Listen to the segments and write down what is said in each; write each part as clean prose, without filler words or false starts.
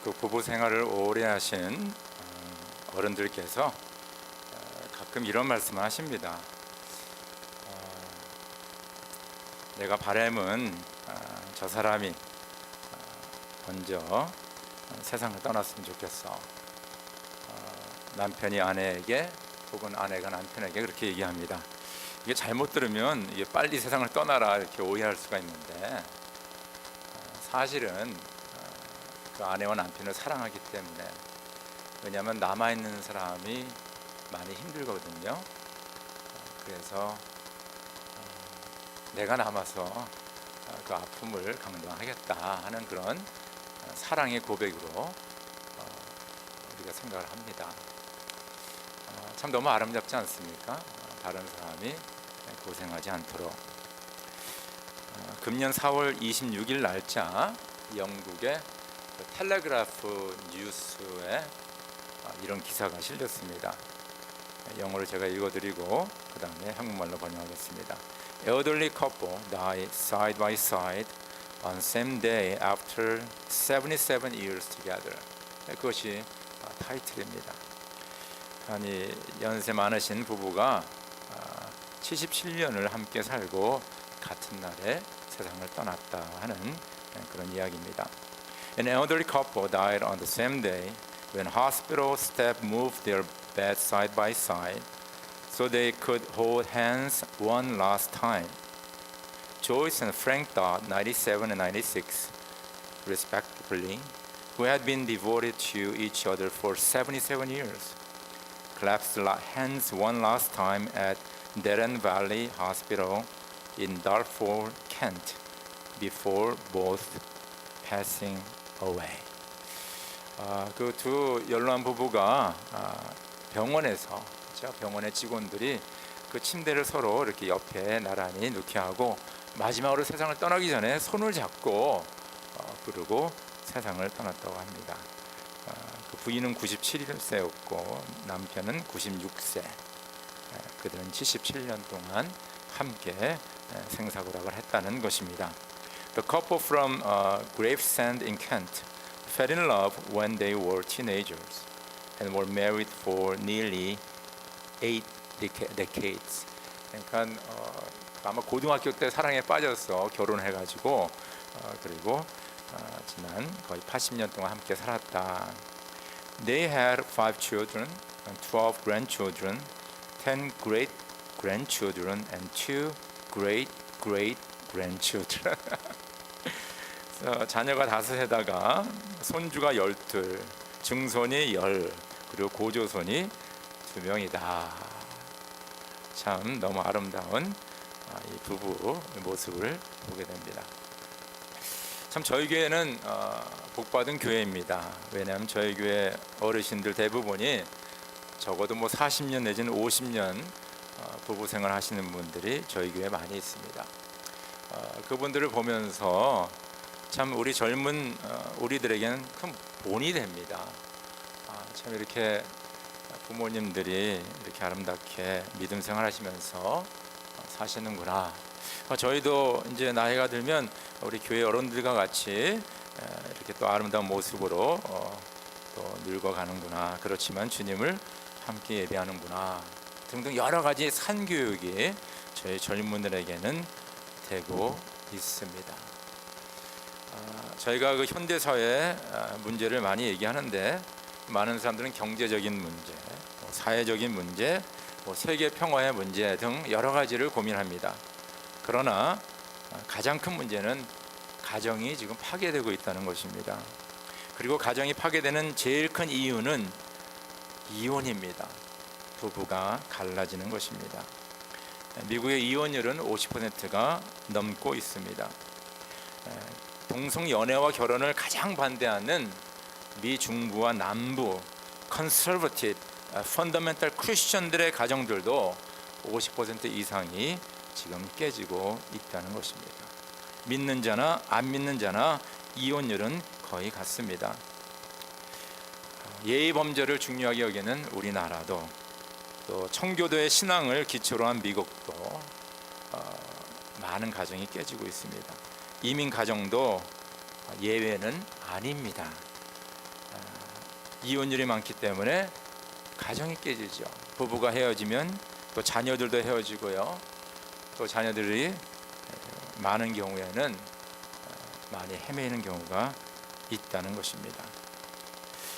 그 부부 생활을 오래 하신 어른들께서 가끔 이런 말씀을 하십니다. 내가 바람은 저 사람이 먼저 세상을 떠났으면 좋겠어. 남편이 아내에게 혹은 아내가 남편에게 그렇게 얘기합니다. 이게 잘못 들으면 이게 빨리 세상을 떠나라 이렇게 오해할 수가 있는데, 사실은 그 아내와 남편을 사랑하기 때문에, 왜냐하면 남아있는 사람이 많이 힘들거든요. 그래서 내가 남아서 그 아픔을 감당하겠다 하는 그런 사랑의 고백으로 우리가 생각을 합니다. 참 너무 아름답지 않습니까? 다른 사람이 고생하지 않도록. 금년 4월 26일 날짜 영국의 텔레그래프 뉴스에 이런 기사가 실렸습니다. 영어를 제가 읽어드리고 그 다음에 한국말로 번역하겠습니다. Elderly couple die side by side on same day after 77 years together. 그것이 타이틀입니다. 아니, 연세 많으신 부부가 77년을 함께 살고 같은 날에 세상을 떠났다 하는 그런 이야기입니다. An elderly couple died on the same day when hospital staff moved their beds side by side so they could hold hands one last time. Joyce and Frank Dodd, 97 and 96, respectively, who had been devoted to each other for 77 years, clasped hands one last time at Derren Valley Hospital in Dartford, Kent, before both passing away. 그 두 연로한 부부가 병원에서, 병원의 직원들이 그 침대를 서로 이렇게 옆에 나란히 놓게 하고 마지막으로 세상을 떠나기 전에 손을 잡고 그러고 세상을 떠났다고 합니다. 그 부인은 97세였고 남편은 96세. 그들은 77년 동안 함께 생사고락을 했다는 것입니다. The couple from Gravesend in Kent fell in love when they were teenagers and were married for nearly 8 decades. 그러니까 아마 고등학교 때 사랑에 빠져서 결혼해가지고 그리고 지난 거의 80년 동안 함께 살았다. They had 5 children, 12 grandchildren, 10 great grandchildren, and 2 great great grandchildren. 자녀가 5에다가 손주가 12, 증손이 10, 그리고 고조손이 2명이다. 참 너무 아름다운 이 부부 모습을 보게 됩니다. 참 저희 교회는 복받은 교회입니다. 왜냐하면 저희 교회 어르신들 대부분이 적어도 40년 내지는 50년 부부 생활 하시는 분들이 저희 교회에 많이 있습니다. 그분들을 보면서 참 우리 젊은 우리들에게는 큰 본이 됩니다. 참 이렇게 부모님들이 이렇게 아름답게 믿음 생활하시면서 사시는구나. 저희도 이제 나이가 들면 우리 교회 어른들과 같이 이렇게 또 아름다운 모습으로 또 늙어가는구나. 그렇지만 주님을 함께 예배하는구나. 등등 여러 가지 산교육이 저희 젊은들에게는 되고 있습니다. 저희가 그 현대 사회 문제를 많이 얘기하는데 많은 사람들은 경제적인 문제, 사회적인 문제, 세계 평화의 문제 등 여러 가지를 고민합니다. 그러나 가장 큰 문제는 가정이 지금 파괴되고 있다는 것입니다. 그리고 가정이 파괴되는 제일 큰 이유는 이혼입니다. 부부가 갈라지는 것입니다. 미국의 이혼율은 50%가 넘고 있습니다. 동성 연애와 결혼을 가장 반대하는 미 중부와 남부 컨서버티브 펀더멘탈 크리스천들의 가정들도 50% 이상이 지금 깨지고 있다는 것입니다. 믿는 자나 안 믿는 자나 이혼율은 거의 같습니다. 예의 범죄를 중요하게 여기는 우리나라도, 또 청교도의 신앙을 기초로 한 미국도 많은 가정이 깨지고 있습니다. 이민 가정도 예외는 아닙니다. 이혼율이 많기 때문에 가정이 깨지죠. 부부가 헤어지면 또 자녀들도 헤어지고요. 또 자녀들이 많은 경우에는 많이 헤매는 경우가 있다는 것입니다.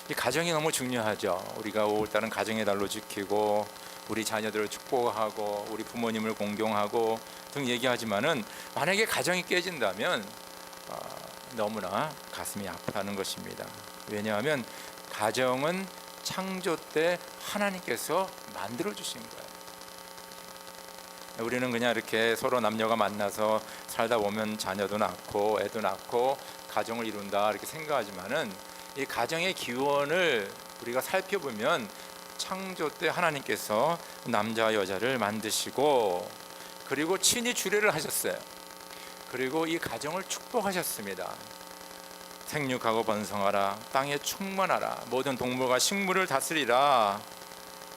이 가정이 너무 중요하죠. 우리가 5월달은 가정의 달로 지키고 우리 자녀들을 축복하고 우리 부모님을 공경하고 등 얘기하지만은 만약에 가정이 깨진다면 너무나 가슴이 아파하는 것입니다. 왜냐하면 가정은 창조 때 하나님께서 만들어 주신 거예요. 우리는 그냥 이렇게 서로 남녀가 만나서 살다 보면 자녀도 낳고 애도 낳고 가정을 이룬다 이렇게 생각하지만은 이 가정의 기원을 우리가 살펴보면 창조 때 하나님께서 남자와 여자를 만드시고 그리고 친히 주례를 하셨어요. 그리고 이 가정을 축복하셨습니다. 생육하고 번성하라, 땅에 충만하라, 모든 동물과 식물을 다스리라.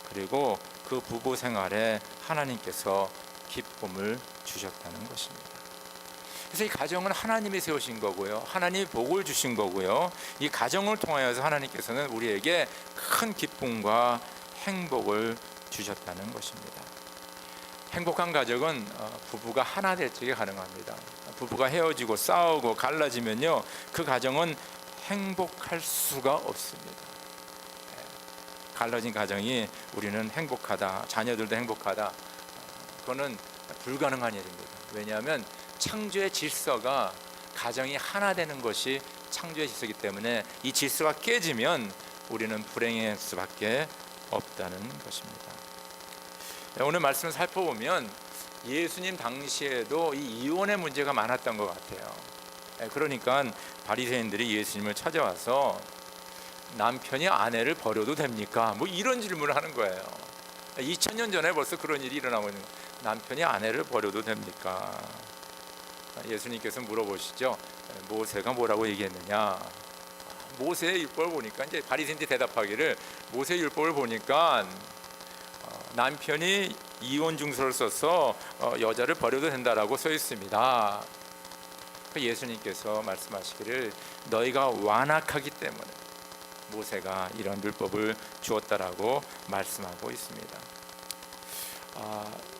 그리고 그 부부 생활에 하나님께서 기쁨을 주셨다는 것입니다. 그래서 이 가정은 하나님이 세우신 거고요, 하나님이 복을 주신 거고요, 이 가정을 통하여서 하나님께서는 우리에게 큰 기쁨과 행복을 주셨다는 것입니다. 행복한 가정은 부부가 하나 될 적이 가능합니다. 부부가 헤어지고 싸우고 갈라지면요, 그 가정은 행복할 수가 없습니다. 갈라진 가정이 우리는 행복하다, 자녀들도 행복하다, 그거는 불가능한 일입니다. 왜냐하면 창조의 질서가 가정이 하나 되는 것이 창조의 질서이기 때문에 이 질서가 깨지면 우리는 불행할 수밖에 없다는 것입니다. 오늘 말씀을 살펴보면 예수님 당시에도 이 이혼의 문제가 많았던 것 같아요. 그러니까 바리새인들이 예수님을 찾아와서 남편이 아내를 버려도 됩니까? 뭐 이런 질문을 하는 거예요. 2000년 전에 벌써 그런 일이 일어나고 있는 거예요. 남편이 아내를 버려도 됩니까? 예수님께서 물어보시죠. 모세가 뭐라고 얘기했느냐? 모세의 율법을 보니까 이제 바리새인들이 대답하기를, 모세의 율법을 보니까 남편이 이혼 증서를 써서 여자를 버려도 된다라고 써 있습니다. 예수님께서 말씀하시기를, 너희가 완악하기 때문에 모세가 이런 율법을 주었다라고 말씀하고 있습니다.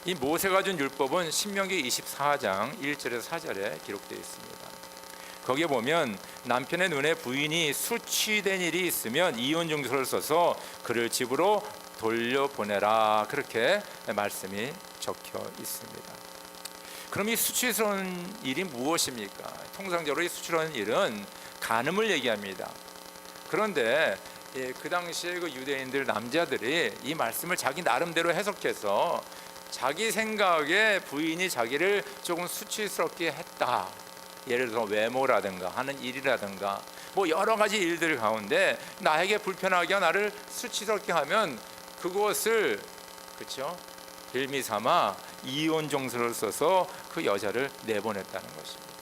이 모세가 준 율법은 신명기 24장 1절에서 4절에 기록되어 있습니다. 거기에 보면 남편의 눈에 부인이 수치된 일이 있으면 이혼 증서를 써서 그를 집으로 돌려보내라, 그렇게 말씀이 적혀 있습니다. 그럼 이 수치스러운 일이 무엇입니까? 통상적으로 이 수치스러운 일은 간음을 얘기합니다. 그런데 그 당시에 그 유대인들 남자들이 이 말씀을 자기 나름대로 해석해서 자기 생각에 부인이 자기를 조금 수치스럽게 했다, 예를 들어 외모라든가 하는 일이라든가 뭐 여러 가지 일들 가운데 나에게 불편하게 나를 수치스럽게 하면 그것을, 그렇죠, 빌미 삼아 이혼 정서를 써서 그 여자를 내보냈다는 것입니다.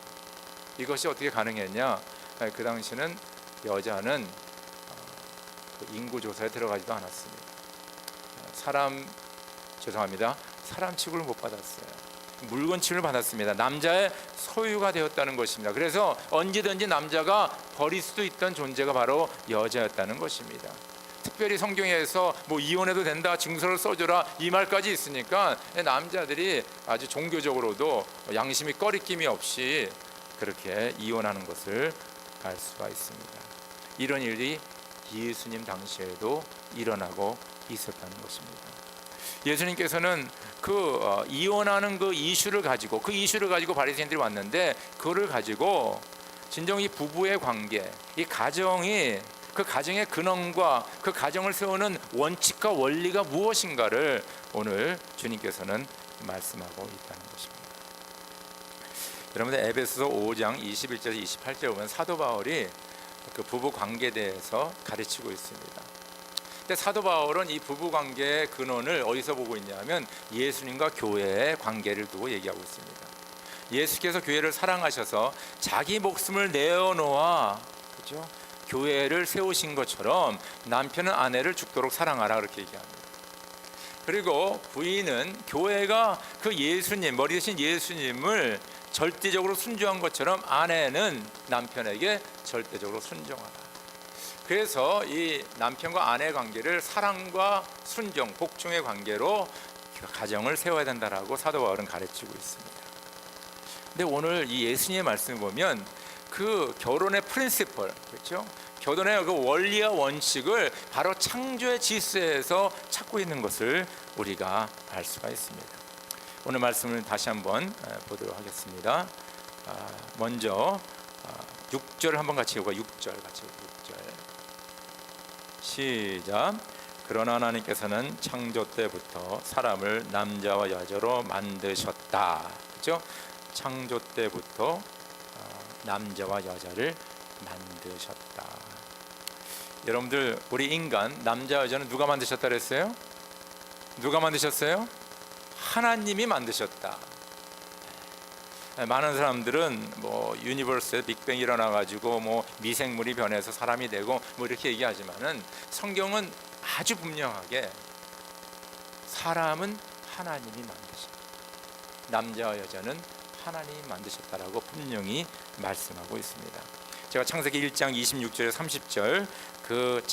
이것이 어떻게 가능했냐? 그 당시는 여자는 인구조사에 들어가지도 않았습니다. 사람 취급을 못 받았어요. 물건 취급을 받았습니다. 남자의 소유가 되었다는 것입니다. 그래서 언제든지 남자가 버릴 수도 있던 존재가 바로 여자였다는 것입니다. 특별히 성경에서 뭐 이혼해도 된다, 증서를 써줘라 이 말까지 있으니까 남자들이 아주 종교적으로도 양심이 꺼리낌이 없이 그렇게 이혼하는 것을 알 수가 있습니다. 이런 일이 예수님 당시에도 일어나고 있었다는 것입니다. 예수님께서는 이혼하는 그 이슈를 가지고 바리새인들이 왔는데, 그거를 가지고 진정 이 부부의 관계, 이 가정이, 그 가정의 근원과 그 가정을 세우는 원칙과 원리가 무엇인가를 오늘 주님께서는 말씀하고 있다는 것입니다. 여러분들 에베소서 5장 21절에서 28절 보면 사도 바울이 그 부부 관계에 대해서 가르치고 있습니다. 근데 사도 바울은 이 부부 관계의 근원을 어디서 보고 있냐면 예수님과 교회의 관계를 두고 얘기하고 있습니다. 예수께서 교회를 사랑하셔서 자기 목숨을 내어놓아, 그렇죠, 교회를 세우신 것처럼 남편은 아내를 죽도록 사랑하라, 그렇게 얘기합니다. 그리고 부인은 교회가 그 예수님, 머리 대신 예수님을 절대적으로 순종한 것처럼 아내는 남편에게 절대적으로 순종하라. 그래서 이 남편과 아내 관계를 사랑과 순종, 복종의 관계로 가정을 세워야 된다라고 사도 바울은 가르치고 있습니다. 근데 오늘 이 예수님의 말씀을 보면 그 결혼의 프린시플, 그렇죠? 결혼의 그 원리와 원칙을 바로 창조의 질서에서 찾고 있는 것을 우리가 알 수가 있습니다. 오늘 말씀을 다시 한번 보도록 하겠습니다. 먼저 6절 한번 같이 읽어. 6절 같이 읽어. 6절 시작. 그러나 하나님께서는 창조 때부터 사람을 남자와 여자로 만드셨다. 그렇죠? 창조 때부터 남자와 여자를 만드셨다. 여러분들, 우리 인간 남자 여자는 누가 만드셨다 그랬어요? 누가 만드셨어요? 하나님이 만드셨다. 많은 사람들은 뭐 유니버스에 빅뱅이 일어나 가지고 뭐 미생물이 변해서 사람이 되고 뭐 이렇게 얘기하지만은 성경은 아주 분명하게 사람은 하나님이 만드셨다. 남자와 여자는 하나님이 만드셨다라고 분명히 말씀하고 있습니다. 제가 창세기 1장 26절에 30절 그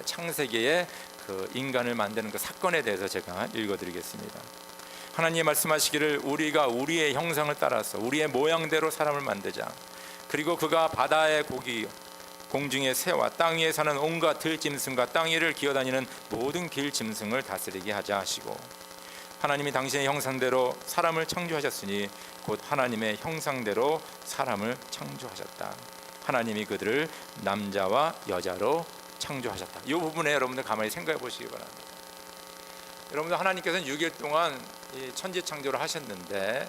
창세기의 그 인간을 만드는 그 사건에 대해서 제가 읽어드리겠습니다. 하나님이 말씀하시기를 우리가 우리의 형상을 따라서 우리의 모양대로 사람을 만들자. 그리고 그가 바다의 고기, 공중의 새와 땅 위에 사는 온갖 들짐승과 땅 위를 기어다니는 모든 길짐승을 다스리게 하자 하시고, 하나님이 당신의 형상대로 사람을 창조하셨으니 곧 하나님의 형상대로 사람을 창조하셨다. 하나님이 그들을 남자와 여자로 창조하셨다. 이 부분에 여러분들 가만히 생각해 보시기 바랍니다. 여러분들, 하나님께서는 6일 동안 이 천지 창조를 하셨는데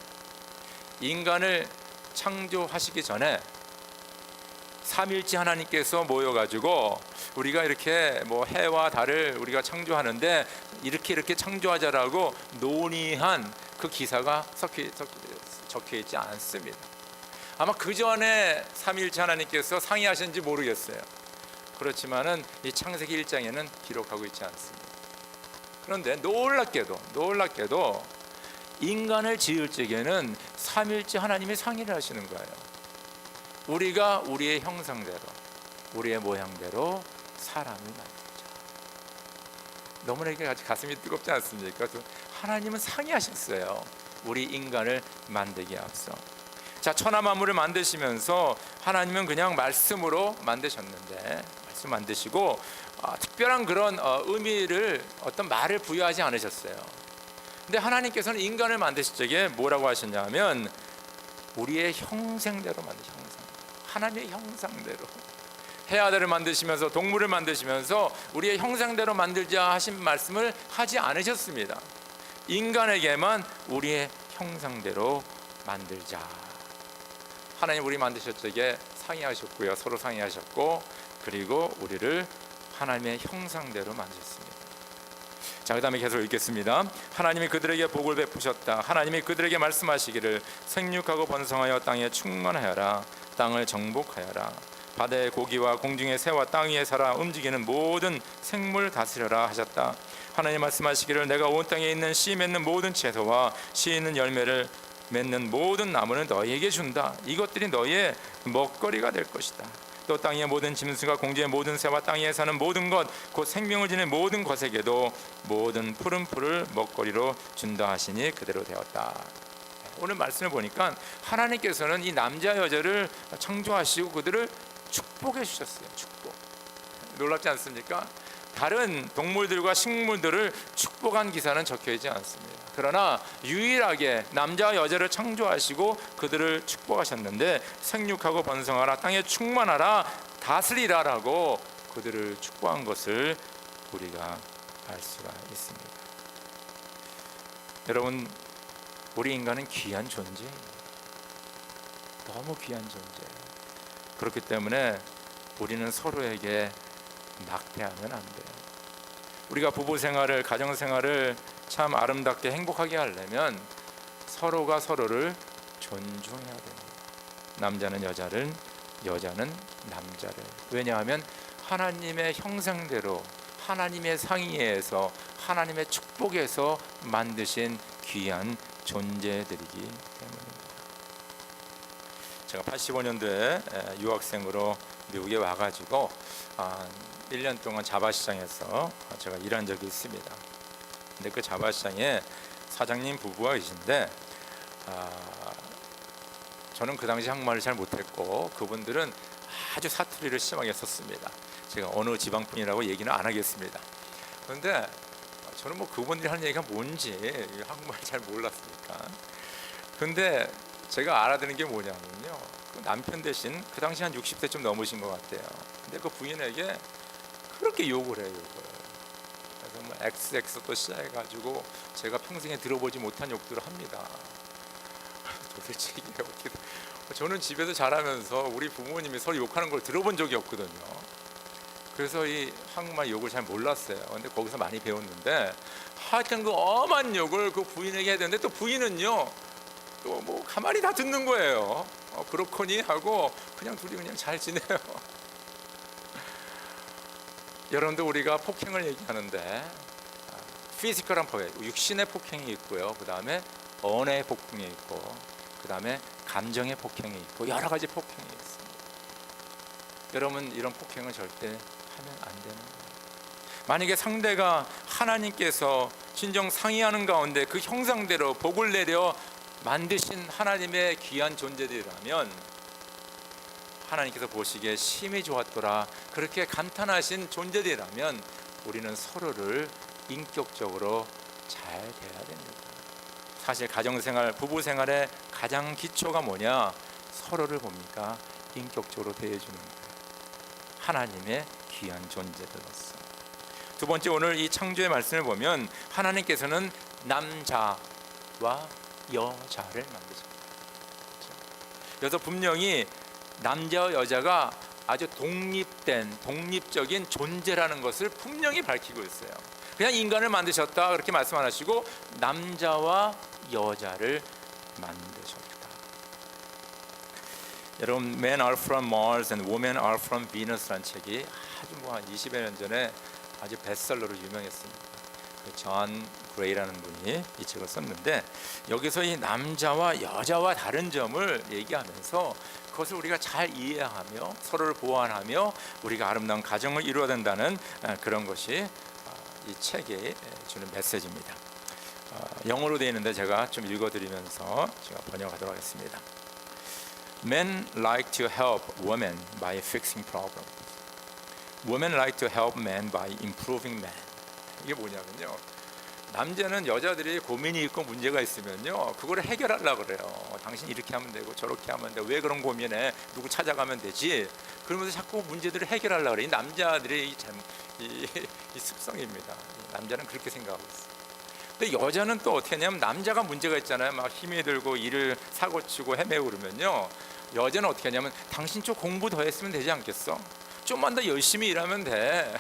인간을 창조하시기 전에 삼일째 하나님께서 모여가지고 우리가 이렇게 뭐 해와 달을 우리가 창조하는데 이렇게 창조하자라고 논의한 그 기사가 적혀 있지 않습니다. 아마 그 전에 삼일째 하나님께서 상의하셨는지 모르겠어요. 그렇지만은 이 창세기 1장에는 기록하고 있지 않습니다. 그런데 놀랍게도 인간을 지을 적에는 삼일째 하나님이 상의를 하시는 거예요. 우리가 우리의 형상대로 우리의 모양대로 사람을 만들자. 너무나 이게 가슴이 뜨겁지 않습니까? 하나님은 상의하셨어요. 우리 인간을 만들기에 앞서. 자, 천하 만물을 만드시면서 하나님은 그냥 말씀으로 만드셨는데, 말씀 만드시고 특별한 그런 의미를 어떤 말을 부여하지 않으셨어요. 근데 하나님께서는 인간을 만드실 적에 뭐라고 하셨냐면 우리의 형상대로 만드셨어요. 하나님의 형상대로. 해아들을 만드시면서 동물을 만드시면서 우리의 형상대로 만들자 하신 말씀을 하지 않으셨습니다. 인간에게만 우리의 형상대로 만들자. 하나님 우리 만드실 적에 상의하셨고요. 서로 상의하셨고, 그리고 우리를 하나님의 형상대로 만드셨습니다. 자, 그 다음에 계속 읽겠습니다. 하나님이 그들에게 복을 베푸셨다. 하나님이 그들에게 말씀하시기를 생육하고 번성하여 땅에 충만하여라. 땅을 정복하여라. 바다의 고기와 공중의 새와 땅 위에 살아 움직이는 모든 생물 다스려라 하셨다. 하나님 말씀하시기를 내가 온 땅에 있는 씨 맺는 모든 채소와 씨 있는 열매를 맺는 모든 나무는 너희에게 준다. 이것들이 너희의 먹거리가 될 것이다. 또 땅의 모든 짐승과 공중의 모든 새와 땅 위에 사는 모든 것 곧 생명을 지닌 모든 것에게도 모든 푸른 풀을 먹거리로 준다 하시니 그대로 되었다. 오늘 말씀을 보니까 하나님께서는 이 남자 여자를 창조하시고 그들을 축복해 주셨어요. 축복. 놀랍지 않습니까? 다른 동물들과 식물들을 축복한 기사는 적혀 있지 않습니다. 그러나 유일하게 남자와 여자를 창조하시고 그들을 축복하셨는데 생육하고 번성하라, 땅에 충만하라, 다스리라라고 그들을 축복한 것을 우리가 알 수가 있습니다. 여러분, 우리 인간은 귀한 존재예요. 너무 귀한 존재예요. 그렇기 때문에 우리는 서로에게 낙태하면 안 돼요. 우리가 부부 생활을, 가정 생활을 참 아름답게 행복하게 하려면 서로가 서로를 존중해야 됩니다. 남자는 여자를, 여자는 남자를. 왜냐하면 하나님의 형상대로, 하나님의 상의에서, 하나님의 축복에서 만드신 귀한 존재들이기 때문입니다. 제가 85년도에 유학생으로 미국에 와가지고 1년 동안 자바시장에서 제가 일한 적이 있습니다. 근데 그 자바시장에 사장님 부부가 계신데 저는 그 당시 한국말을 잘 못했고 그분들은 아주 사투리를 심하게 썼습니다. 제가 어느 지방분이라고 얘기는 안 하겠습니다. 그런데 저는 뭐 그분들이 하는 얘기가 뭔지 한국말을 잘 몰랐으니까. 근데 제가 알아듣는 게 뭐냐면요, 그 남편 대신 그 당시 한 60대쯤 넘으신 것 같아요. 근데 그 부인에게 그렇게 욕을 해요, 욕을. 그래서 뭐 XX도 시작해가지고 제가 평생에 들어보지 못한 욕들을 합니다. 도대체 이게 어떻게? 저는 집에서 자라면서 우리 부모님이 서로 욕하는 걸 들어본 적이 없거든요. 그래서 이 한국말 욕을 잘 몰랐어요. 근데 거기서 많이 배웠는데 하여튼 그 엄한 욕을 그 부인에게 해야 되는데 또 부인은요 또 뭐 가만히 다 듣는 거예요. 그렇거니 하고 그냥 둘이 그냥 잘 지내요. 여러분들 우리가 폭행을 얘기하는데 피지컬한 포획, 육신의 폭행이 있고요. 그 다음에 언어의 폭행이 있고, 그 다음에 감정의 폭행이 있고, 여러 가지 폭행이 있습니다. 여러분 이런 폭행을 절대 하면 안 되는 거예요. 만약에 상대가 하나님께서 진정 상의하는 가운데 그 형상대로 복을 내려 만드신 하나님의 귀한 존재들이라면 하나님께서 보시기에 심히 좋았더라 그렇게 감탄하신 존재들이라면 우리는 서로를 인격적으로 잘 대해야 됩니다. 사실 가정생활, 부부생활의 가장 기초가 뭐냐? 서로를 뭡니까? 인격적으로 대해주는 거예요. 하나님의 귀한 존재들로서. 두 번째, 오늘 이 창조의 말씀을 보면 하나님께서는 남자와 여자를 만드셨다. 그래서 분명히 남자와 여자가 아주 독립적인 존재라는 것을 분명히 밝히고 있어요. 그냥 인간을 만드셨다 그렇게 말씀 안 하시고 남자와 여자를 만드셨다. 여러분, Men are from Mars and Women are from Venus라는 책이 아주 한 20여 년 전에 아주 베스트셀러로 유명했습니다. 존 그레이라는 분이 이 책을 썼는데 여기서 이 남자와 여자와 다른 점을 얘기하면서 그것을 우리가 잘 이해하며 서로를 보완하며 우리가 아름다운 가정을 이루어야 된다는 그런 것이 이 책에 주는 메시지입니다. 영어로 되어 있는데 제가 좀 읽어드리면서 제가 번역하도록 하겠습니다. Men like to help women by fixing problems. Women like to help men by improving men. 이게 뭐냐면요, 남자는 여자들이 고민이 있고 문제가 있으면요 그거를 해결하려고 그래요. 당신 이렇게 하면 되고 저렇게 하면 되고 왜 그런 고민해? 누구 찾아가면 되지? 그러면서 자꾸 문제들을 해결하려고 그래요. 이 남자들의 이 습성입니다. 남자는 그렇게 생각하고 있어요. 근데 여자는 또 어떻게 하냐면 남자가 문제가 있잖아요. 막 힘이 들고 일을 사고치고 헤매고 그러면요 여자는 어떻게 하냐면 당신 좀 공부 더 했으면 되지 않겠어? 좀만 더 열심히 일하면 돼.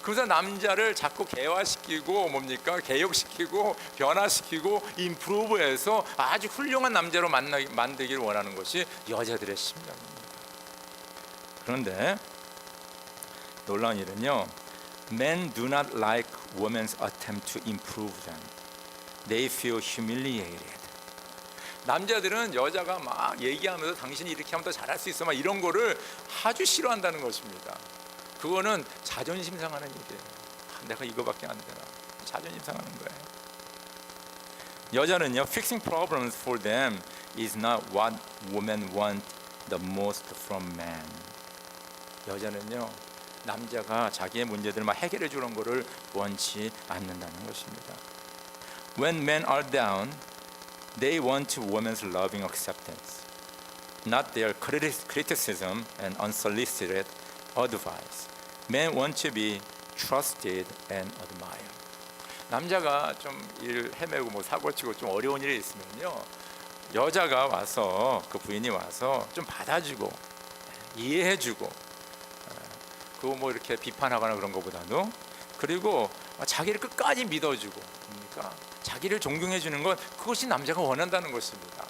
그래서 남자를 자꾸 개화시키고 뭡니까? 개혁시키고 변화시키고 임프루브해서 아주 훌륭한 남자로 만들기를 원하는 것이 여자들의 심령입니다. 그런데 놀라운 일은요, Men do not like women's attempt to improve them. They feel humiliated. 남자들은 여자가 막 얘기하면서 당신이 이렇게 하면 더 잘할 수 있어 막 이런 거를 아주 싫어한다는 것입니다. 그거는 자존심 상하는 일이에요. 내가 이거밖에 안 되나? 자존심 상하는 거예요. 여자는요, fixing problems for them is not what women want the most from men. 여자는요, 남자가 자기의 문제들을 막 해결해 주는 것을 원치 않는다는 것입니다. When men are down, they want women's loving acceptance, not their criticism and unsolicited advice. Men want to be trusted and admired. 남자가 좀 일 헤매고 뭐 사고치고 좀 어려운 일이 있으면요, 여자가 와서 그 부인이 와서 좀 받아주고 이해해주고, 그거 뭐 이렇게 비판하거나 그런 것보다도, 그리고 자기를 끝까지 믿어주고, 그러니까 자기를 존경해주는 것, 그것이 남자가 원한다는 것입니다.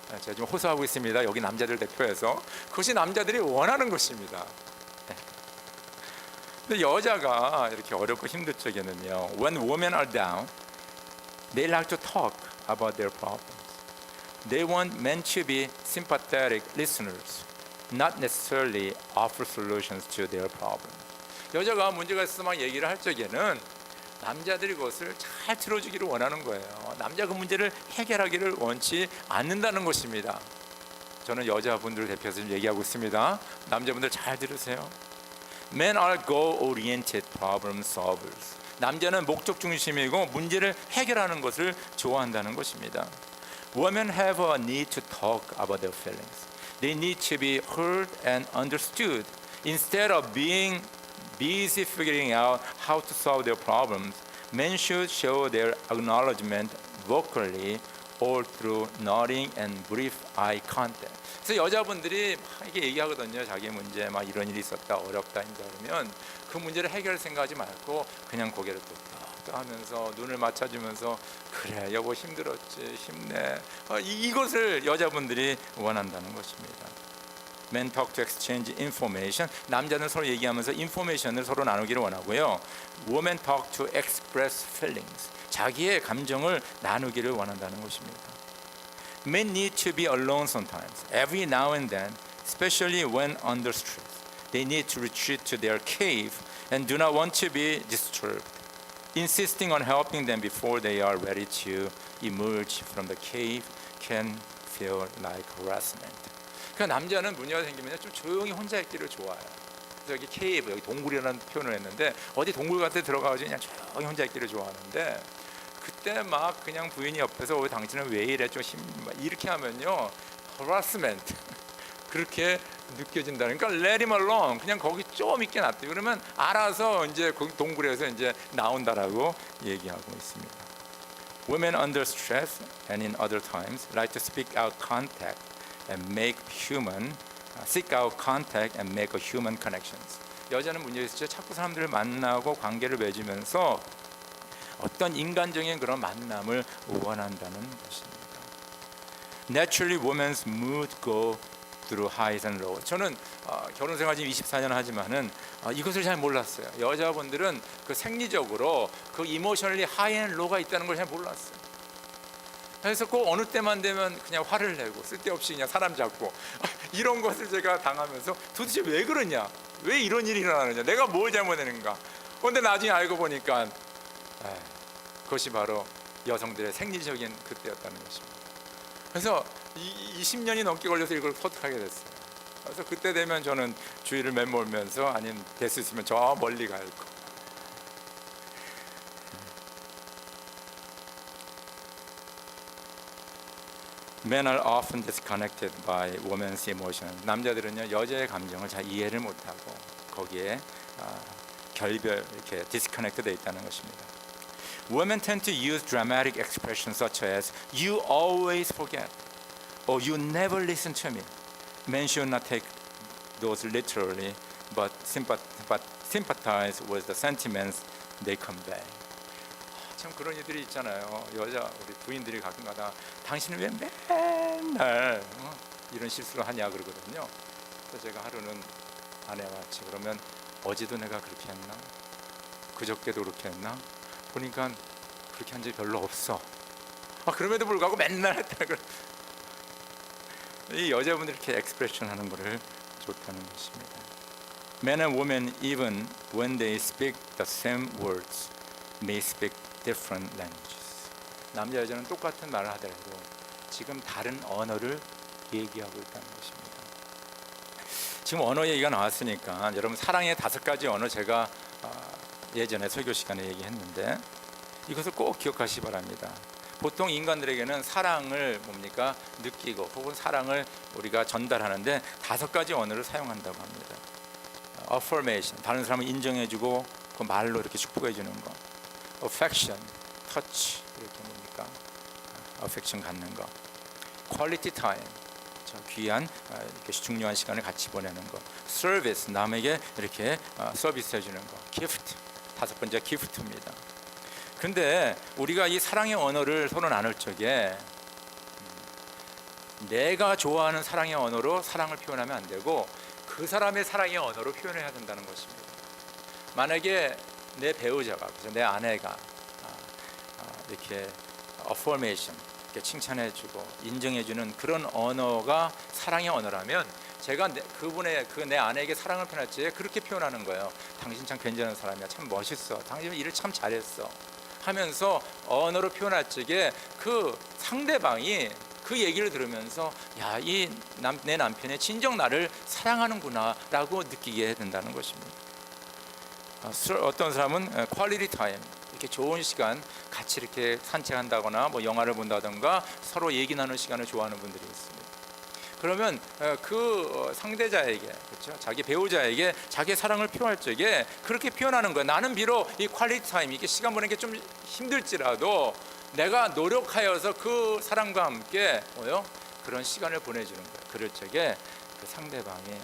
제가 지금 호소하고 있습니다. 여기 남자들 대표해서 그것이 남자들이 원하는 것입니다. 근데 여자가 이렇게 어렵고 힘들 적에는요, when women are down, they like to talk about their problems. They want men to be sympathetic listeners not necessarily offer solutions to their problem. 여자가 문제가 있어서 막 얘기를 할 적에는 남자들이 그것을 잘 들어주기를 원하는 거예요. 남자가 그 문제를 해결하기를 원치 않는다는 것입니다. 저는 여자분들을 대표해서 좀 얘기하고 있습니다. 남자분들 잘 들으세요. Men are goal-oriented problem solvers. 남자는 목적 중심이고 문제를 해결하는 것을 좋아한다는 것입니다. Women have a need to talk about their feelings. They need to be heard and understood. Instead of being busy figuring out how to solve their problems, men should show their acknowledgement vocally or through nodding and brief eye contact. 그래서 여자분들이 막 이렇게 얘기하거든요. 자기 문제 막 이런 일이 있었다, 어렵다 인자 그러면 그 문제를 해결 생각하지 말고 그냥 고개를 뚝뚝 하면서 눈을 맞춰주면서 그래 여보 힘들었지 힘내 이것을 여자분들이 원한다는 것입니다. Men talk to exchange information. 남자는 서로 얘기하면서 인포메이션을 서로 나누기를 원하고요. Women talk to express feelings. 자기의 감정을 나누기를 원한다는 것입니다. Men need to be alone sometimes. Every now and then, especially when under stress. They need to retreat to their cave and do not want to be disturbed. Insisting on helping them before they are ready to emerge from the cave can feel like harassment. 그 남자는 문제가 생기면 좀 조용히 혼자 있기를 좋아해요. 여기 케이브, 여기 동굴이라는 표현을 했는데 어디 동굴 같은 데 들어가가지고 그냥 조용히 혼자 있기를 좋아하는데 그때 막 그냥 부인이 옆에서 당신은 왜 이래 좀 이렇게 하면요 harassment 그렇게 느껴진다는 그러니까 let him alone 그냥 거기 좀 있게 놔둬요. 그러면 알아서 이제 그 동굴에서 이제 나온다라고 얘기하고 있습니다. Women under stress and in other times like to speak out contact and seek out contact and make a human connections. 여자는 문제가 있을 때 자꾸 사람들을 만나고 관계를 맺으면서 어떤 인간적인 그런 만남을 원한다는 것입니다. Naturally, women's mood go through highs and lows. 저는 결혼 생활 지금 24년 하지만은 이것을 잘 몰랐어요. 여자분들은 그 생리적으로 그 이모셔널리 하이 앤 로우가 있다는 걸 잘 몰랐어요. 그래서 꼭 어느 때만 되면 그냥 화를 내고 쓸데없이 그냥 사람 잡고 이런 것을 제가 당하면서 도대체 왜 그러냐? 왜 이런 일이 일어나느냐? 내가 뭘 잘못했는가? 그런데 나중에 알고 보니까 그것이 바로 여성들의 생리적인 그때였다는 것입니다. 그래서 20년이 넘게 걸려서 이걸 터득하게 됐어요. 그래서 그때 되면 저는 주위를 맴몰면서 아니면 될 수 있으면 저 멀리 갈 거. Men are often disconnected by women's emotion. 남자들은요 여자의 감정을 잘 이해를 못하고 거기에 결별 이렇게 disconnected 돼 있다는 것입니다. Women tend to use dramatic expressions such as "You always forget" or "You never listen to me." Men should not take those literally, but sympathize with the sentiments they convey. 참 그런 이들이 있잖아요. 여자 우리 부인들이 가끔가다 당신은 왜 맨날 이런 실수를 하냐 그러거든요. 그래서 제가 하루는 아내와 같이 그러면 어제도 내가 그렇게 했나? 그저께도 그렇게 했나? 보니까 그렇게 한 적이 별로 없어. 그럼에도 불구하고 맨날 했다. 이 여자분들이 이렇게 엑스프레션 하는 거를 좋다는 것입니다. Men and women, even when they speak the same words, may speak different languages. 남자 여자는 똑같은 말을 하더라도 지금 다른 언어를 얘기하고 있다는 것입니다. 지금 언어 얘기가 나왔으니까 여러분 사랑의 5가지 언어 제가 예전에 설교 시간에 얘기했는데 이것을 꼭 기억하시기 바랍니다. 보통 인간들에게는 사랑을 뭡니까 느끼고 혹은 사랑을 우리가 전달하는데 5가지 언어를 사용한다고 합니다. Affirmation, 다른 사람을 인정해주고 그 말로 이렇게 축복해주는 거. Affection, touch 이렇게 뭡니까 affection 갖는 거. Quality time, 귀한 이렇게 중요한 시간을 같이 보내는 거. Service, 남에게 이렇게 서비스 해주는 거. Gift, 5번째 기프트입니다. 근데 우리가 이 사랑의 언어를 서로 나눌 적에 내가 좋아하는 사랑의 언어로 사랑을 표현하면 안 되고 그 사람의 사랑의 언어로 표현해야 된다는 것입니다. 만약에 내 배우자가, 그래서 내 아내가 이렇게 affirmation, 이렇게 칭찬해주고 인정해주는 그런 언어가 사랑의 언어라면 제가 그분의 내 아내에게 사랑을 표현할 때 그렇게 표현하는 거예요. 당신 참 괜찮은 사람이야. 참 멋있어. 당신 일을 참 잘했어. 하면서 언어로 표현할 적에 그 상대방이 그 얘기를 들으면서 야, 내 남편이 진정 나를 사랑하는구나라고 느끼게 된다는 것입니다. 어떤 사람은 퀄리티 타임, 이렇게 좋은 시간 같이 이렇게 산책한다거나 뭐 영화를 본다든가 서로 얘기 나누는 시간을 좋아하는 분들이 있습니다. 그러면 그 상대자에게, 그렇죠? 자기 배우자에게 자기의 사랑을 표현할 적에 그렇게 표현하는 거예요. 나는 비록 이 퀄리티 타임, 이게 시간 보내는 게 좀 힘들지라도 내가 노력하여서 그 사람과 함께 그런 시간을 보내주는 거예요. 그럴 적에 그 상대방이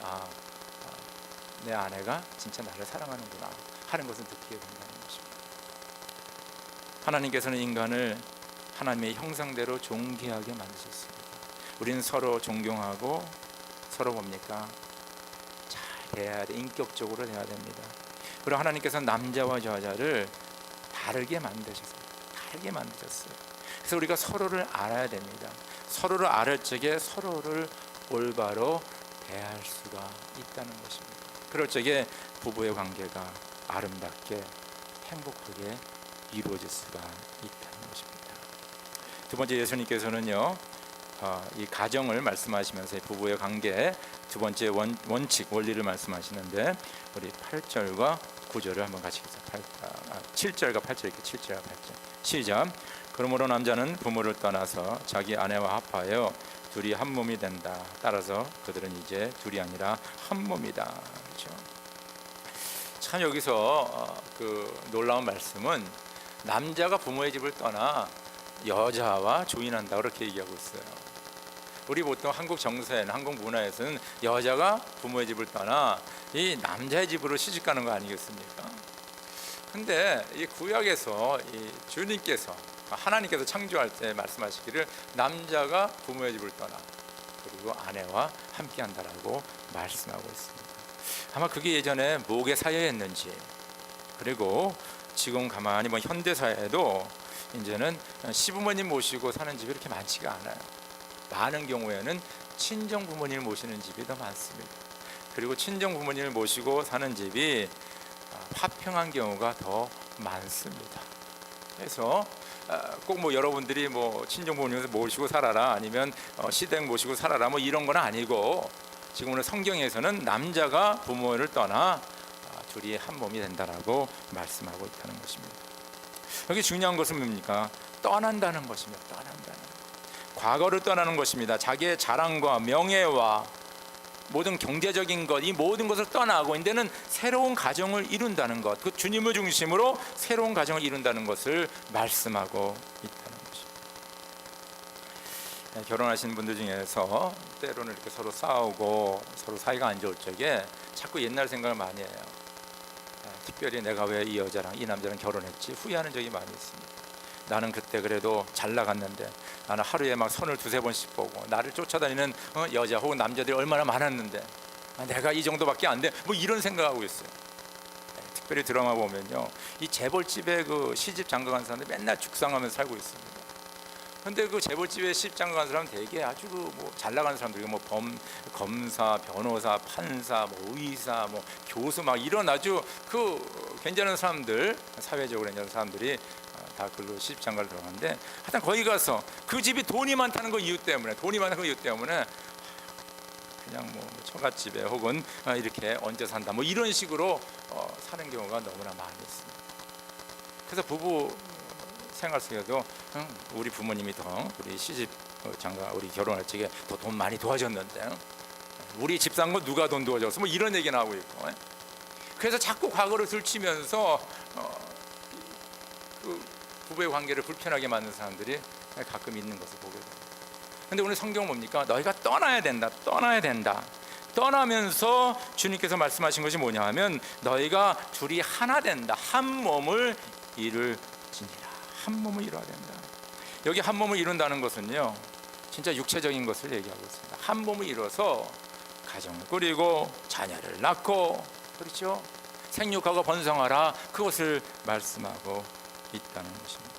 내 아내가 진짜 나를 사랑하는구나 하는 것을 느끼게 된다는 것입니다. 하나님께서는 인간을 하나님의 형상대로 존귀하게 만드셨습니다. 우리는 서로 존경하고 서로 뭡니까? 잘 대해야 돼. 인격적으로 대해야 됩니다. 그리고 하나님께서는 남자와 여자를 다르게 만드셨어요. 그래서 우리가 서로를 알아야 됩니다. 서로를 알을 적에 서로를 올바로 대할 수가 있다는 것입니다. 그럴 적에 부부의 관계가 아름답게 행복하게 이루어질 수가 있다는 것입니다. 두 번째, 예수님께서는요, 이 가정을 말씀하시면서 부부의 관계 두 번째 원칙, 원리를 말씀하시는데 우리 8절과 9절을 한번 같이 읽자. 7절과 8절 이렇게 7절과 8절 시작. 그러므로 남자는 부모를 떠나서 자기 아내와 합하여 둘이 한 몸이 된다. 따라서 그들은 이제 둘이 아니라 한 몸이다. 그렇죠? 참 여기서 그 놀라운 말씀은 남자가 부모의 집을 떠나 여자와 조인한다 그렇게 얘기하고 있어요. 우리 보통 한국 정서에는, 한국 문화에서는 여자가 부모의 집을 떠나 이 남자의 집으로 시집가는 거 아니겠습니까? 근데 이 구약에서 이 주님께서, 하나님께서 창조할 때 말씀하시기를 남자가 부모의 집을 떠나 그리고 아내와 함께한다라고 말씀하고 있습니다. 아마 그게 예전에 목에 사여했는지, 그리고 지금 가만히 현대 사회에도 이제는 시부모님 모시고 사는 집이 이렇게 많지가 않아요. 많은 경우에는 친정 부모님을 모시는 집이 더 많습니다. 그리고 친정 부모님을 모시고 사는 집이 화평한 경우가 더 많습니다. 그래서 꼭 여러분들이 친정 부모님을 모시고 살아라, 아니면 시댁 모시고 살아라 이런 건 아니고, 지금 오늘 성경에서는 남자가 부모를 떠나 둘이 한 몸이 된다라고 말씀하고 있다는 것입니다. 여기 중요한 것은 뭡니까? 떠난다는 것입니다. 과거를 떠나는 것입니다. 자기의 자랑과 명예와 모든 경제적인 것, 이 모든 것을 떠나고 이제는 새로운 가정을 이룬다는 것, 그 주님을 중심으로 새로운 가정을 이룬다는 것을 말씀하고 있다는 것입니다. 결혼하신 분들 중에서 때로는 이렇게 서로 싸우고 서로 사이가 안 좋을 적에 자꾸 옛날 생각을 많이 해요. 특별히 내가 왜 이 여자랑 이 남자랑 결혼했지 후회하는 적이 많이 있습니다. 나는 그때 그래도 잘 나갔는데, 나는 하루에 선을 두세 번씩 보고 나를 쫓아다니는 여자 혹은 남자들이 얼마나 많았는데 내가 이 정도밖에 안 돼, 이런 생각하고 있어요. 특별히 드라마 보면요, 이 재벌집에 그 시집 장가간 사람들 맨날 죽상하면서 살고 있습니다. 근데 그 재벌집에 시집 장가간 사람은 되게 아주 잘 나가는 사람들이 검사, 변호사, 판사, 의사, 교수 이런 아주 그 괜찮은 사람들, 사회적으로 괜찮은 사람들이 다 그걸로 시집 장가를 들어가는데, 하여튼 거기 가서 그 집이 돈이 많다는 그 이유 때문에 그냥 처갓집에 혹은 이렇게 얹어 산다 이런 식으로 사는 경우가 너무나 많이 있습니다. 그래서 부부 생활 속에도 우리 부모님이 우리 시집 장가 우리 결혼할 적에 더 돈 많이 도와줬는데 우리 집 산 거 누가 돈 도와줬어 이런 얘기 나오고 있고, 그래서 자꾸 과거를 들추면서 그 부부의 관계를 불편하게 만드는 사람들이 가끔 있는 것을 보게 됩니다. 그런데 오늘 성경은 뭡니까? 너희가 떠나야 된다. 떠나면서 주님께서 말씀하신 것이 뭐냐 하면 너희가 둘이 하나 된다. 한 몸을 이룰지니라. 한 몸을 이뤄야 된다. 여기 한 몸을 이룬다는 것은요, 진짜 육체적인 것을 얘기하고 있습니다. 한 몸을 이뤄서 가정을 꾸리고 자녀를 낳고, 그렇죠? 생육하고 번성하라, 그것을 말씀하고 있다는 것입니다.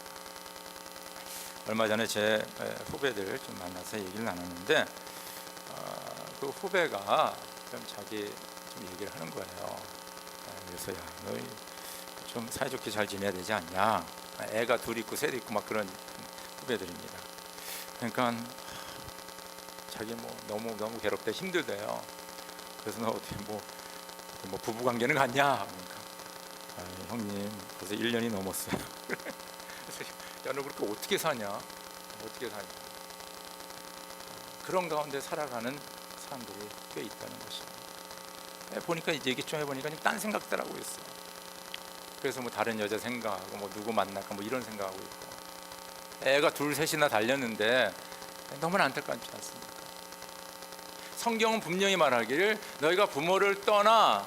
얼마 전에 제 후배들 좀 만나서 얘기를 나눴는데 그 후배가 좀 자기 좀 얘기를 하는 거예요. 그래서 야, 너 좀 사이좋게 잘 지내야 되지 않냐? 애가 둘 있고 셋 있고 막 그런 후배들입니다. 그러니까 자기 뭐 너무 괴롭대 힘들대요. 그래서 너 어떻게 뭐 부부 관계는 갔냐? 그러니까 형님 벌써 1년이 넘었어요. 그래서 야, 너 그렇게 어떻게 사냐? 어떻게 사냐? 그런 가운데 살아가는 사람들이 꽤 있다는 것입니다. 보니까 이제 얘기 좀 해보니까 좀 딴 생각들 하고 있어. 그래서 뭐 다른 여자 생각하고 뭐 누구 만날까 뭐 이런 생각하고 있고, 애가 둘 셋이나 달렸는데 너무나 안타깝지 않습니까? 성경은 분명히 말하기를 너희가 부모를 떠나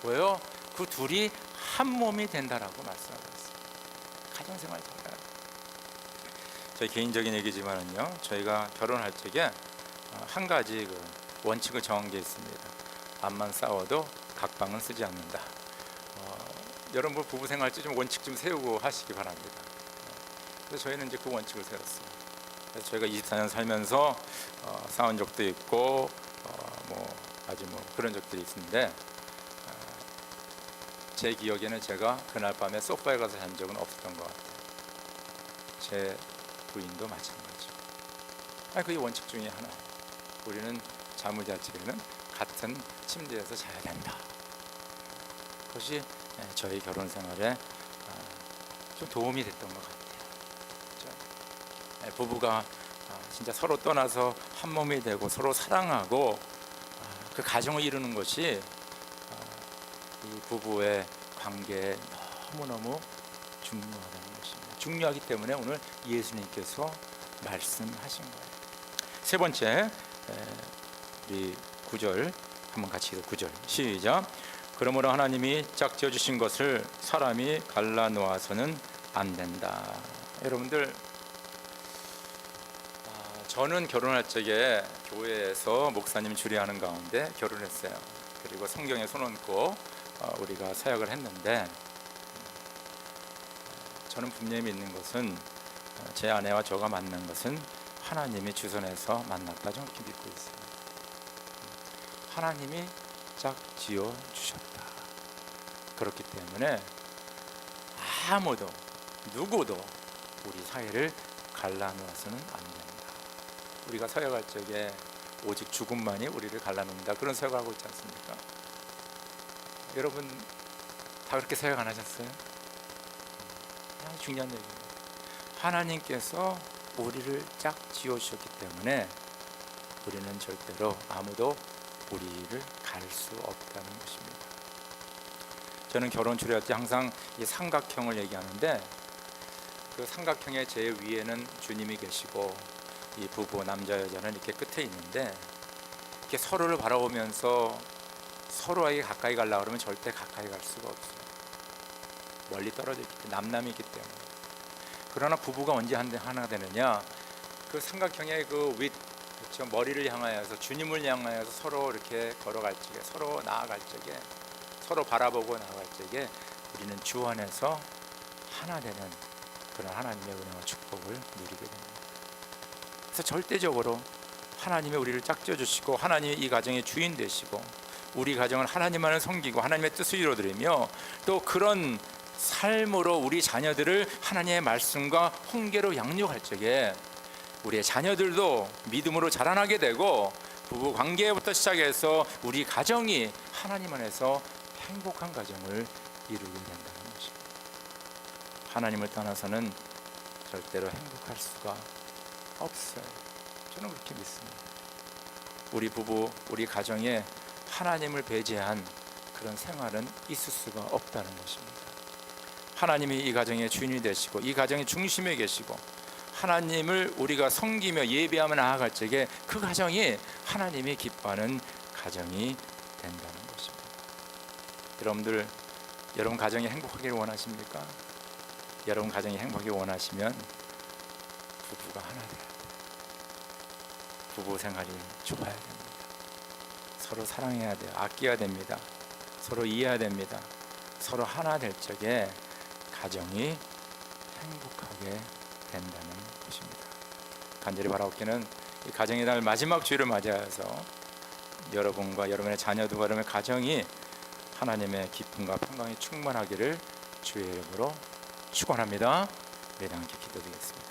왜요? 그 둘이 한 몸이 된다라고 말씀하고 있어요. 가정생활 잘해요. 저희 개인적인 얘기지만은요, 저희가 결혼할 적에 한 가지 그 원칙을 정한 게 있습니다. 암만 싸워도 각방은 쓰지 않는다. 여러분 부부 생활 때 좀 원칙 좀 세우고 하시기 바랍니다. 그래서 저희는 이제 그 원칙을 세웠어요. 그래서 저희가 24년 살면서 싸운 적도 있고 아주 그런 적들이 있는데 제 기억에는 제가 그날 밤에 소파에 가서 잔 적은 없었던 것 같아요. 제 부인도 마찬가지고. 그게 원칙 중에 하나예요. 우리는 잠을 잘 적에는 같은 침대에서 자야 된다. 그것이 저희 결혼 생활에 좀 도움이 됐던 것 같아요. 부부가 진짜 서로 떠나서 한 몸이 되고 서로 사랑하고 그 가정을 이루는 것이 이 부부의 관계에 너무너무 중요하다는 것입니다. 중요하기 때문에 오늘 예수님께서 말씀하신 거예요. 세 번째, 우리 9절 한번 같이 읽어. 9절 시작. 그러므로 하나님이 짝지어 주신 것을 사람이 갈라놓아서는 안 된다. 여러분들, 저는 결혼할 적에 교회에서 목사님 주례하는 가운데 결혼했어요. 그리고 성경에 손 얹고 우리가 사역을 했는데, 저는 분명히 믿는 것은 제 아내와 저가 만난 것은 하나님이 주선해서 만났다, 저는 그렇게 믿고 있습니다. 하나님이 짝지어 주셨다. 그렇기 때문에 아무도 누구도 우리 사이를 갈라놓아서는 안 된다. 우리가 사역할 적에 오직 죽음만이 우리를 갈라놓는다, 그런 사역을 하고 있지 않습니까? 여러분 다 그렇게 사역 안 하셨어요? 중요한 얘기입니다. 하나님께서 우리를 짝 지어주셨기 때문에 우리는 절대로 아무도 우리를 갈 수 없다는 것입니다. 저는 결혼 주례할 때 항상 이 삼각형을 얘기하는데, 그 삼각형의 제일 위에는 주님이 계시고 이 부부 남자 여자는 이렇게 끝에 있는데, 이렇게 서로를 바라보면서 서로에게 가까이 가려고 그러면 절대 가까이 갈 수가 없어요. 멀리 떨어져 있기 때문에, 남남이기 때문에. 그러나 부부가 언제 하나 되느냐, 그 삼각형의 그 윗, 그렇죠, 머리를 향하여서 주님을 향하여서 서로 이렇게 걸어갈 적에, 서로 나아갈 적에, 서로 바라보고 나아갈 적에 우리는 주 안에서 하나 되는 그런 하나님의 은혜와 축복을 누리게 됩니다. 그래서 절대적으로 하나님이 우리를 짝지어 주시고 하나님이 이 가정의 주인 되시고 우리 가정을 하나님만을 섬기고 하나님의 뜻을 이루어드리며 또 그런 삶으로 우리 자녀들을 하나님의 말씀과 훈계로 양육할 적에 우리의 자녀들도 믿음으로 자라나게 되고 부부 관계부터 시작해서 우리 가정이 하나님 안에서 행복한 가정을 이루게 된다는 것입니다. 하나님을 떠나서는 절대로 행복할 수가 없어요. 저는 그렇게 믿습니다. 우리 부부, 우리 가정에 하나님을 배제한 그런 생활은 있을 수가 없다는 것입니다. 하나님이 이 가정의 주인이 되시고 이 가정의 중심에 계시고 하나님을 우리가 섬기며 예배하며 나아갈 적에 그 가정이 하나님이 기뻐하는 가정이 된다는 것입니다. 여러분들, 여러분 가정이 행복하기를 원하십니까? 여러분 가정이 행복하기를 원하시면 부부가 하나 돼야 돼요. 부부 생활이 좋아야 됩니다. 서로 사랑해야 돼요. 아껴야 됩니다. 서로 이해해야 됩니다. 서로 하나 될 적에 가정이 행복하게 된다는 것입니다. 간절히 바라옵기는 이 가정의 날 마지막 주일을 맞이해서 여러분과 여러분의 자녀들과 여러분의 가정이 하나님의 기쁨과 평강이 충만하기를 주의 이름으로 축원합니다. 우리 함께 기도드리겠습니다.